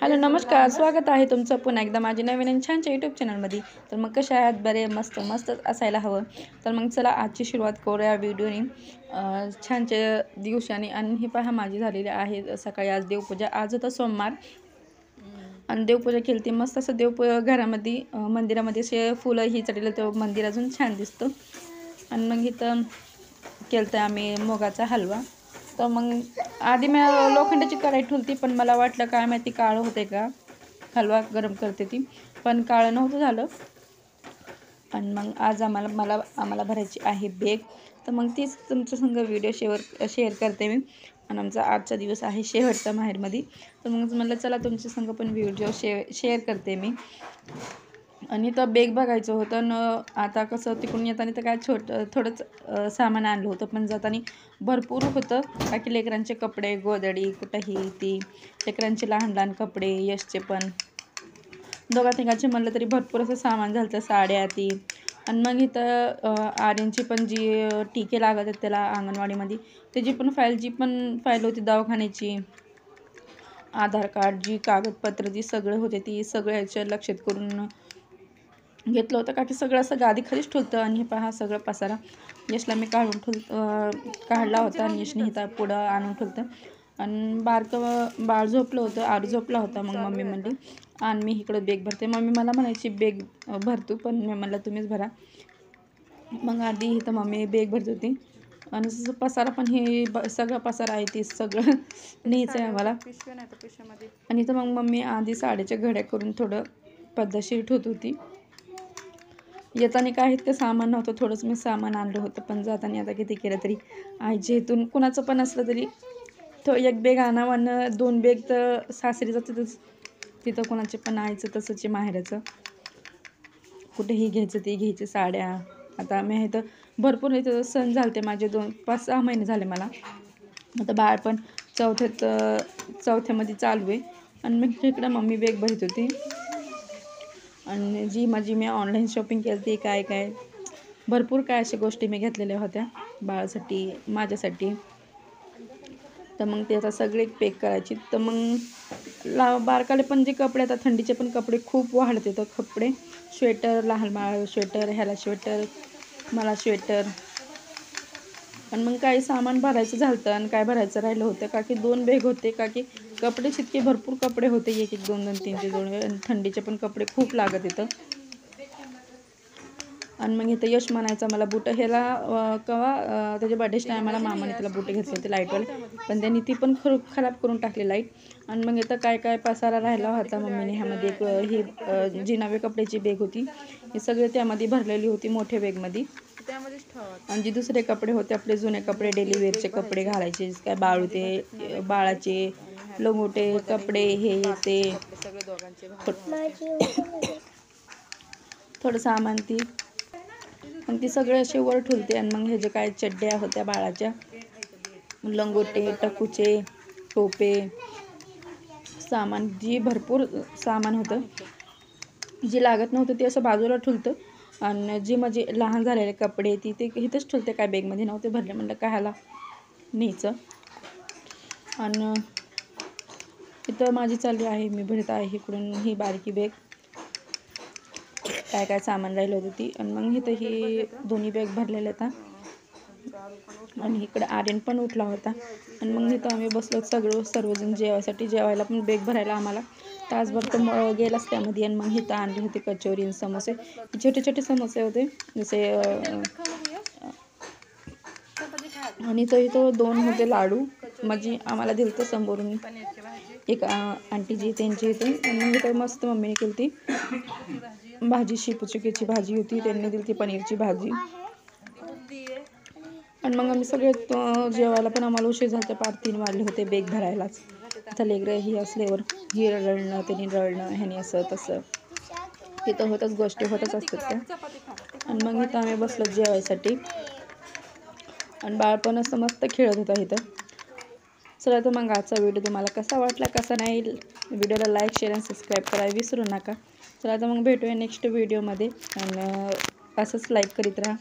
Hello नमस्कार, स्वागत आहे तुमचं पुन्हा एकदा माझ्या नवीन आणि छानच्या यूट्यूब चॅनलमध्ये. तर मग कशा आहात? बरे, मस्त मस्तच असायला हवं. तर मग चला आजची सुरुवात करूया व्हिडिओने छानच्या दिवसाने. आणि ही पहा माझी झालेली आहे सकाळी. आज देवपूजा, आज होता सोमवार आणि देवपूजा केली ती मस्त. असं देवपूजा घरामध्ये मंदिरामध्ये असे फुलं ही चढलेलं, तो मंदिर अजून छान दिसतं. आणि मग इथं केलं आम्ही मुगाचा हलवा. तर मग आधी मी लोखंडाची कढई ठेवली, पण मला वाटलं काय माहिती काळं होते का, हलवा गरम करते ती, पण काळं नव्हतं झालं. आणि मग आज आम्हाला भरायची आहे बेग. तर मग तीच तुमच्या संग व्हिडिओ शेअर करते मी. आणि आमचा आजचा दिवस आहे शेवटचा माहेरमध्ये. तर मग म्हणलं चला तुमच्या संग पण व्हिडिओ शेअर करते मी. आणि तर बेग बघायचं होतं आता कसं तिकडून येताना तर काय थोडंच सामान आणलं होतं, पण जाताना भरपूर होतं. बाकी लेकरांचे कपडे, गोधडी, कुठंही ती लेकरांचे लहान लहान कपडे, यशचे पण दोघा तिघांचे म्हणलं तरी भरपूर असं सामान झालं, साड्या ती. आणि मग इथं आर्यनची पण जी टिके लागत आहेत त्याला अंगणवाडीमध्ये, त्याची पण फाईल होती दवाखान्याची, आधार कार्ड, जी कागदपत्र जी सगळे होते ती सगळ्याच्या लक्षात करून घेतलं होतं. का की सगळं असं गादी खालीच ठेवतं. आणि हे पहा सगळं पसारा यशला मी काढला होता आणि यशने इथं पुढं आणून ठेवतं. आणि बारकं बाळ झोपलं होतं, आरू झोपला होता. मग मम्मी म्हणली आणि मी इकडं बेग भरते. मम्मी मला म्हणायची बेग भरतो, पण मी म्हणलं तुम्हीच भरा. मग आधी इथं मम्मी बेग भरत होती. आणि जसं पसारा पण हे सगळं पसारा आहे ती सगळं न्यायचं आहे आम्हाला. आणि इथं मग मम्मी आधी साड्याच्या घड्या करून थोडं पद्धतशीर ठेवत होती. येताना काय इतकं सामान नव्हतं, थोडंच मी सामान आणलं होतं, पण जाताना आता किती केलं तरी आईच्या इथून कुणाचं पण असलं तरी तो एक बेग आणावं. 2 बेग तर सासरी जातं तिथं कोणाचे पण आईचं तसंच माहेराचं कुठेही घ्यायचं ते घ्यायचे साड्या. आता मी इथं भरपूर इथं सण झाले माझे 5-6 महिने झाले मला. आता बाळ पण चौथ्यामध्ये चालू आहे. आणि मग इकडं मम्मी बेग भरत होती. आणि मी ऑनलाईन शॉपिंग केली ती काय भरपूर काय अशा गोष्टी मी घेतलेल्या होत्या बाळासाठी, माझ्यासाठी. तर मग ते आता सगळे पॅक करायची. तर मग बारकाले पण जे कपडे, आता थंडीचे पण कपडे खूप वाढते. तर कपडे, स्वेटर, लहान बाळ स्वेटर, ह्याला स्वेटर, मला स्वेटर. आणि मग काही सामान भरायचं झालं आणि काय भरायचं राहिलं होतं, का की 2 बेग होते. का की कपडे इतके भरपूर कपडे होते, 1 2 3 2. आणि थंडीचे पण कपडे खूप लागत इथं. आणि मग इथं यश म्हणायचा मला बुटं ह्याला त्याच्या बर्थडेच्या टायमाला मामाने त्याला बुटं घेतले होते लाईटवाले, पण त्यांनी ती पण खराब करून टाकली लाईट. आणि मग इथं काय पसारा राहिला होता मम्मीने. ह्यामध्ये ही जी नवे कपड्याची बेग होती, ही सगळे त्यामध्ये भरलेली होती मोठ्या बेगमध्ये. आणि जे दुसरे कपडे होते आपले जुने कपडे, डेली वेअरचे कपडे घालायचे, काय बाळाचे लंगोटे कपडे, हे ते थोडं सामान ती. मग ती सगळे असे वर ठेवते. आणि मग हे जे काय चड्ड्या होत्या बाळाच्या, लंगोटे, टकूचे, टोपे, सामान, जी भरपूर सामान होतं, जे लागत नव्हतं ते असं बाजूला ठेवतं. आणि जी माझे लहान झालेले कपडे ते इथंच ठेवते, काय बेगमध्ये नव्हते भरले. म्हणलं कायला न्यायचं. आणि इथं माझी चालली आहे, मी भरत आहे इकडून ही बारकी बेग, काय सामान राहिलं होतं ती. आणि मग इथं ही दोन्ही बेग भरलेले होता. आणि इकडं आर्यन पण उठला होता. आणि मग इथं आम्ही बसलो सर्वजण जेवायसाठी. जेवायला पण बेग भरायला आम्हाला तासभर तर गेलाच त्यामध्ये. आणि मग इथं आणले होते कचोरी आणि समोसे, छोटे छोटे समोसे होते जसे. आणि इथं 2 होते लाडू, म्हणजे आम्हाला दिलं तर समोरून एक आंटीजी त्यांची इथून. आणि इथं मस्त मम्मीने केली ती भाजी, शेपूचुकीची भाजी होती, त्यांनी दिली ती पनीरची भाजी. आणि मग आम्ही सगळे जेवायला पण आम्हाला उशीर झाला, 3 वाजले होते बेग भरायलाच. आता लेकरं ही असल्यावर ही रडणं, त्यांनी रडणं, ह्यानी असं तसं, तिथं गोष्टी होतच असतात त्या. आणि मग इथं आम्ही बसलो जेवायसाठी. आणि बाळ पण असं मस्त खेळत होता इथं. चला तर मग आजचा व्हिडिओ तुम्हाला कसा वाटला, कसा नाही, व्हिडिओला लाईक, शेअर आणि सबस्क्राईब करायला विसरू नका. चला तर मग भेटूया नेक्स्ट व्हिडिओमध्ये. आणि असंच लाईक करीत राहा.